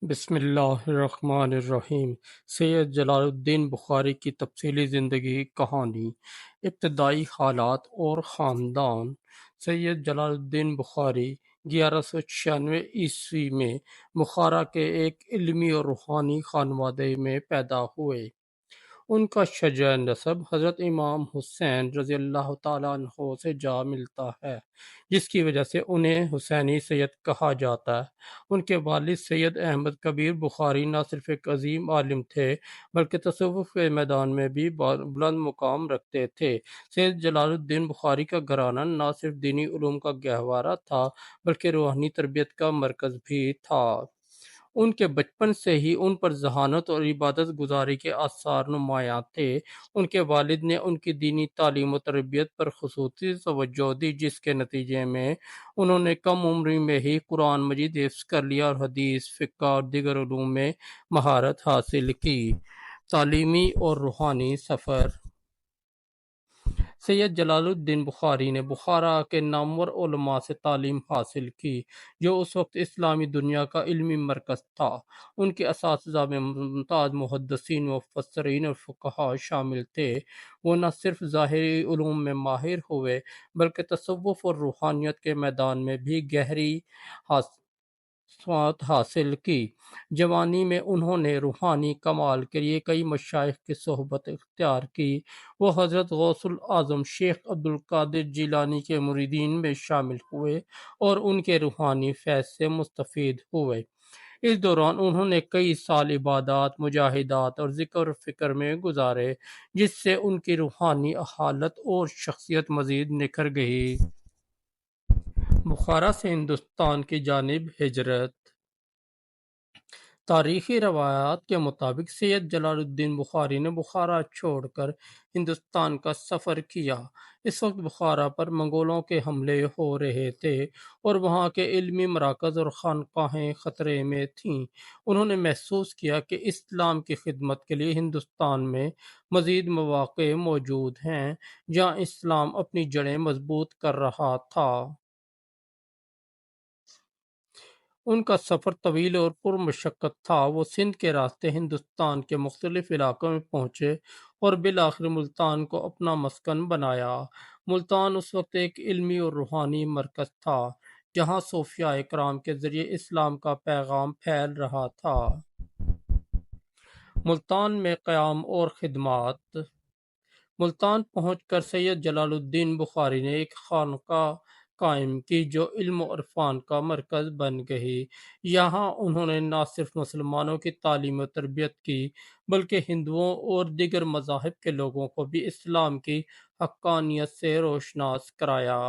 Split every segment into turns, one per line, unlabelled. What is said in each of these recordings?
بسم اللہ الرحمن الرحیم۔ سید جلال الدین بخاری کی تفصیلی زندگی کہانی، ابتدائی حالات اور خاندان۔ سید جلال الدین بخاری 1196 میں بخارا کے ایک علمی اور روحانی خانوادے میں پیدا ہوئے۔ ان کا شجرہ نسب حضرت امام حسین رضی اللہ تعالیٰ عنہ سے جا ملتا ہے، جس کی وجہ سے انہیں حسینی سید کہا جاتا ہے۔ ان کے والد سید احمد کبیر بخاری نہ صرف ایک عظیم عالم تھے بلکہ تصوف کے میدان میں بھی بلند مقام رکھتے تھے۔ سید جلال الدین بخاری کا گھرانہ نہ صرف دینی علوم کا گہوارہ تھا بلکہ روحانی تربیت کا مرکز بھی تھا۔ ان کے بچپن سے ہی ان پر ذہانت اور عبادت گزاری کے آثار نمایاں تھے۔ ان کے والد نے ان کی دینی تعلیم و تربیت پر خصوصی توجہ دی، جس کے نتیجے میں انہوں نے کم عمری میں ہی قرآن مجید حفظ کر لیا اور حدیث، فقہ اور دیگر علوم میں مہارت حاصل کی۔ تعلیمی اور روحانی سفر۔ سید جلال الدین بخاری نے بخارا کے نامور علماء سے تعلیم حاصل کی، جو اس وقت اسلامی دنیا کا علمی مرکز تھا۔ ان کے اساتذہ میں ممتاز محدثین، مفسرین اور فقہاء شامل تھے۔ وہ نہ صرف ظاہری علوم میں ماہر ہوئے بلکہ تصوف اور روحانیت کے میدان میں بھی گہری سماعت حاصل کی۔ جوانی میں انہوں نے روحانی کمال کے لیے کئی مشائخ کی صحبت اختیار کی۔ وہ حضرت غوث الاعظم شیخ عبدالقادر جیلانی کے مریدین میں شامل ہوئے اور ان کے روحانی فیض سے مستفید ہوئے۔ اس دوران انہوں نے کئی سال عبادات، مجاہدات اور ذکر و فکر میں گزارے، جس سے ان کی روحانی حالت اور شخصیت مزید نکھر گئی۔ بخارا سے ہندوستان کی جانب ہجرت۔ تاریخی روایات کے مطابق سید جلال الدین بخاری نے بخارا چھوڑ کر ہندوستان کا سفر کیا۔ اس وقت بخارا پر منگولوں کے حملے ہو رہے تھے اور وہاں کے علمی مراکز اور خانقاہیں خطرے میں تھیں۔ انہوں نے محسوس کیا کہ اسلام کی خدمت کے لیے ہندوستان میں مزید مواقع موجود ہیں، جہاں اسلام اپنی جڑیں مضبوط کر رہا تھا۔ ان کا سفر طویل اور پرمشقت تھا۔ وہ سندھ کے راستے ہندوستان کے مختلف علاقوں میں پہنچے اور بالآخر ملتان کو اپنا مسکن بنایا۔ ملتان اس وقت ایک علمی اور روحانی مرکز تھا، جہاں صوفیاء کرام کے ذریعے اسلام کا پیغام پھیل رہا تھا۔ ملتان میں قیام اور خدمات۔ ملتان پہنچ کر سید جلال الدین بخاری نے ایک خانقاہ قائم کی جو علم و عرفان کا مرکز بن گئی۔ یہاں انہوں نے نہ صرف مسلمانوں کی تعلیم و تربیت کی بلکہ ہندوؤں اور دیگر مذاہب کے لوگوں کو بھی اسلام کی حقانیت سے روشناس کرایا۔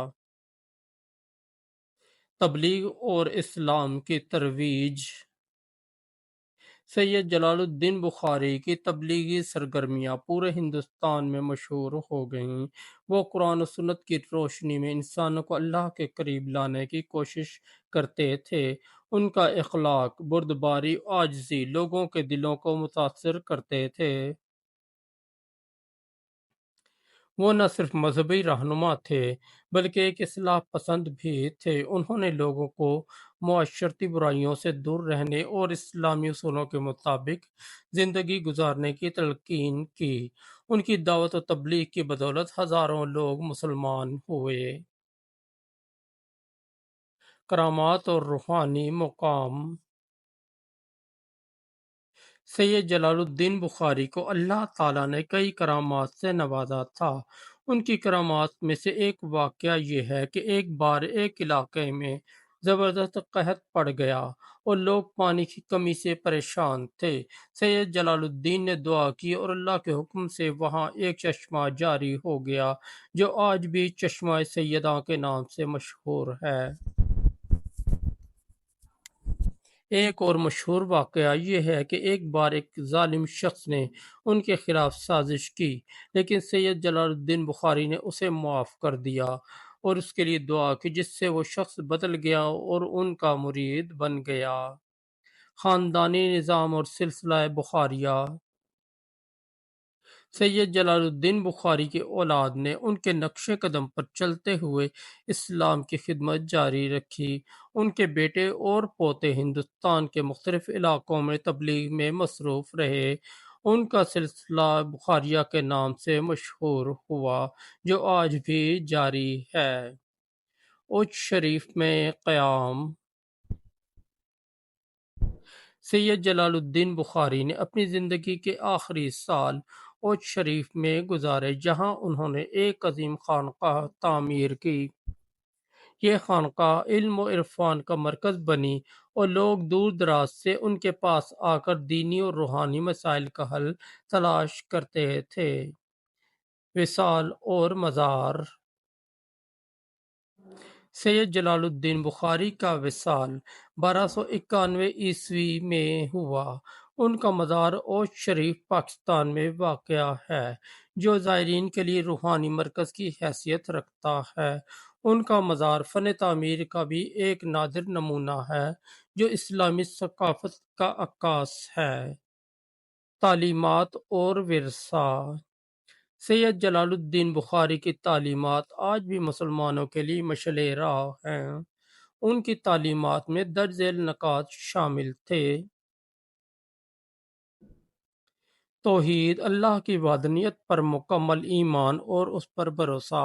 تبلیغ اور اسلام کی ترویج۔ سید جلال الدین بخاری کی تبلیغی سرگرمیاں پورے ہندوستان میں مشہور ہو گئیں۔ وہ قرآن و سنت کی روشنی میں انسانوں کو اللہ کے قریب لانے کی کوشش کرتے تھے۔ ان کا اخلاق، بردباری، عاجزی لوگوں کے دلوں کو متاثر کرتے تھے۔ وہ نہ صرف مذہبی رہنما تھے بلکہ ایک اصلاح پسند بھی تھے۔ انہوں نے لوگوں کو معاشرتی برائیوں سے دور رہنے اور اسلامی اصولوں کے مطابق زندگی گزارنے کی تلقین کی۔ ان کی دعوت و تبلیغ کی بدولت ہزاروں لوگ مسلمان ہوئے۔ کرامات اور روحانی مقام۔ سید جلال الدین بخاری کو اللہ تعالیٰ نے کئی کرامات سے نوازا تھا۔ ان کی کرامات میں سے ایک واقعہ یہ ہے کہ ایک بار ایک علاقے میں زبردست قحط پڑ گیا اور لوگ پانی کی کمی سے پریشان تھے۔ سید جلال الدین نے دعا کی اور اللہ کے حکم سے وہاں ایک چشمہ جاری ہو گیا، جو آج بھی چشمہ سیدہ کے نام سے مشہور ہے۔ ایک اور مشہور واقعہ یہ ہے کہ ایک بار ایک ظالم شخص نے ان کے خلاف سازش کی، لیکن سید جلال الدین بخاری نے اسے معاف کر دیا اور اس کے لیے دعا کی، جس سے وہ شخص بدل گیا اور ان کا مرید بن گیا۔ خاندانی نظام اور سلسلہ بخاریہ۔ سید جلال الدین بخاری کی اولاد نے ان کے نقش قدم پر چلتے ہوئے اسلام کی خدمت جاری رکھی۔ ان کے بیٹے اور پوتے ہندوستان کے مختلف علاقوں میں تبلیغ میں مصروف رہے۔ ان کا سلسلہ بخاریہ کے نام سے مشہور ہوا، جو آج بھی جاری ہے۔ اچ شریف میں قیام۔ سید جلال الدین بخاری نے اپنی زندگی کے آخری سال اوچھ شریف میں گزارے، جہاں انہوں نے ایک عظیم خانقاہ تعمیر کی۔ یہ خانقاہ علم و عرفان کا مرکز بنی اور لوگ دور دراز سے ان کے پاس آ کر دینی اور روحانی مسائل کا حل تلاش کرتے تھے۔ وصال اور مزار۔ سید جلال الدین بخاری کا وصال 1291 میں ہوا۔ ان کا مزار اوچھ شریف پاکستان میں واقع ہے، جو زائرین کے لیے روحانی مرکز کی حیثیت رکھتا ہے۔ ان کا مزار فن تعمیر کا بھی ایک نادر نمونہ ہے، جو اسلامی ثقافت کا عکاس ہے۔ تعلیمات اور ورثہ۔ سید جلال الدین بخاری کی تعلیمات آج بھی مسلمانوں کے لیے مشعل راہ ہیں۔ ان کی تعلیمات میں درج ذیل نکات شامل تھے: توحید، اللہ کی وحدانیت پر مکمل ایمان اور اس پر بھروسہ،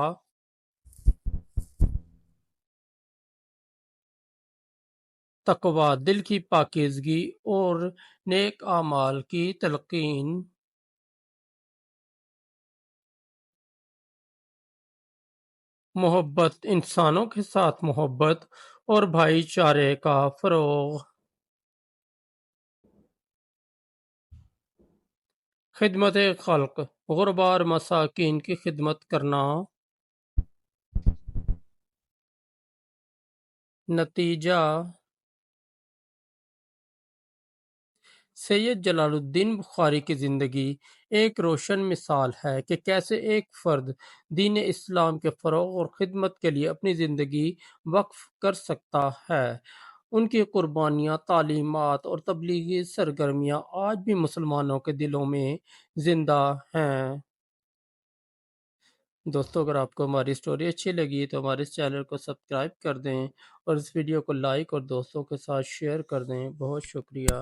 تقویٰ، دل کی پاکیزگی اور نیک اعمال کی تلقین، محبت، انسانوں کے ساتھ محبت اور بھائی چارے کا فروغ، خدمت خلق، غرباء اور مساکین کی خدمت کرنا۔ نتیجہ: سید جلال الدین بخاری کی زندگی ایک روشن مثال ہے کہ کیسے ایک فرد دین اسلام کے فروغ اور خدمت کے لیے اپنی زندگی وقف کر سکتا ہے۔ ان کی قربانیاں، تعلیمات اور تبلیغی سرگرمیاں آج بھی مسلمانوں کے دلوں میں زندہ ہیں۔ دوستو، اگر آپ کو ہماری سٹوری اچھی لگی تو ہمارے اس چینل کو سبسکرائب کر دیں اور اس ویڈیو کو لائک اور دوستوں کے ساتھ شیئر کر دیں۔ بہت شکریہ۔